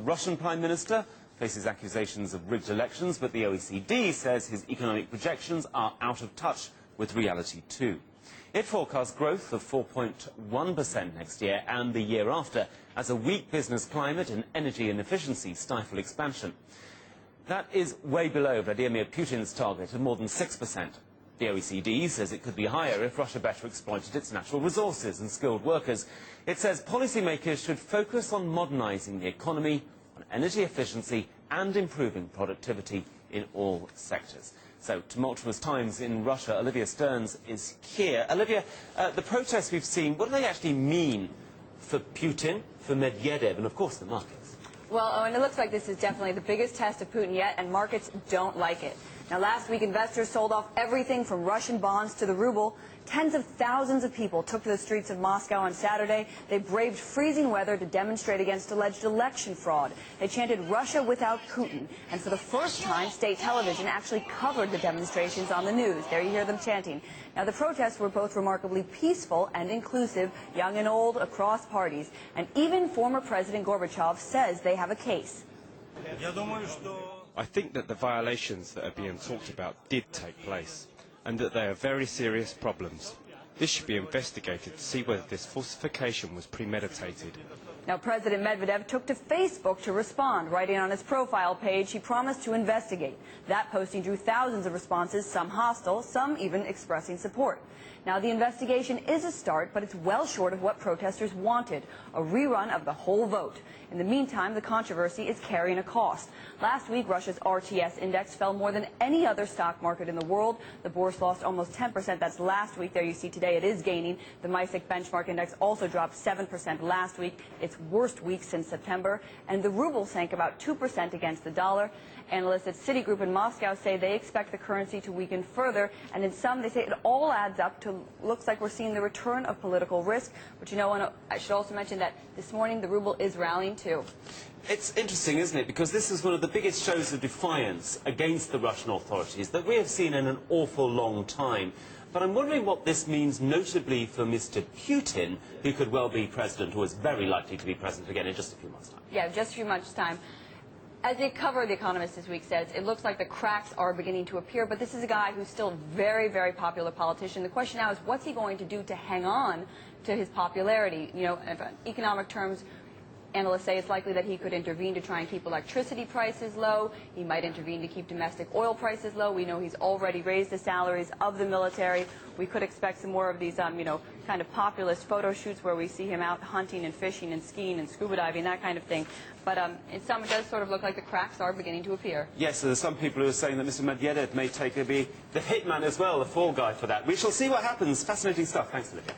Russian Prime Minister faces accusations of rigged elections, but the OECD says his economic projections are out of touch with reality too. It forecasts growth of 4.1% next year and the year after, as a weak business climate and energy inefficiency stifle expansion. That is way below Vladimir Putin's target of more than 6%. The OECD says it could be higher if Russia better exploited its natural resources and skilled workers. It says policymakers should focus on modernising the economy, on energy efficiency and improving productivity in all sectors. So, tumultuous times in Russia. Olivia Sterns is here. Olivia, the protests we've seen, what do they actually mean for Putin, for Medvedev and, of course, the markets? Well, Owen, it looks like this is definitely the biggest test of Putin yet, and markets don't like it. Now, last week, investors sold off everything from Russian bonds to the ruble. Tens of thousands of people took to the streets of Moscow on Saturday. They braved freezing weather to demonstrate against alleged election fraud. They chanted Russia without Putin. And for the first time, state television actually covered the demonstrations on the news. There you hear them chanting. Now, the protests were both remarkably peaceful and inclusive, young and old, across parties. And even former President Gorbachev says they have a case. I think that the violations that are being talked about did take place, and that they are very serious problems. This should be investigated to see whether this falsification was premeditated. Now, President Medvedev took to Facebook to respond, writing on his profile page he promised to investigate. That posting drew thousands of responses, some hostile, some even expressing support. Now, the investigation is a start, but it's well short of what protesters wanted, a rerun of the whole vote. In the meantime, the controversy is carrying a cost. Last week, Russia's RTS index fell more than any other stock market in the world. The bourse lost almost 10%. That's last week. There you see today it is gaining. The MISIC benchmark index also dropped 7% last week, its worst week since September. And the ruble sank about 2% against the dollar. Analysts at Citigroup in Moscow say they expect the currency to weaken further. And in some, they say it all adds up to, looks like we're seeing the return of political risk. But you know, I should also mention that this morning the ruble is rallying too. It's interesting, isn't it? Because this is one of the biggest shows of defiance against the Russian authorities that we have seen in an awful long time. But I'm wondering what this means notably for Mr. Putin, who could well be president, or is very likely to be president again in just a few months' time. Yeah, just a few months' time. As the cover of The Economist this week says, it looks like the cracks are beginning to appear, but this is a guy who's still a very, very popular politician. The question now is, what's he going to do to hang on to his popularity? You know, in economic terms, analysts say it's likely that he could intervene to try and keep electricity prices low. He might intervene to keep domestic oil prices low. We know he's already raised the salaries of the military. We could expect some more of these, you know, kind of populist photo shoots where we see him out hunting and fishing and skiing and scuba diving, that kind of thing. But in some, it does sort of look like the cracks are beginning to appear. Yes, so there's some people who are saying that Mr. Medvedev may be the hitman as well, the fall guy for that. We shall see what happens. Fascinating stuff. Thanks, Olivia.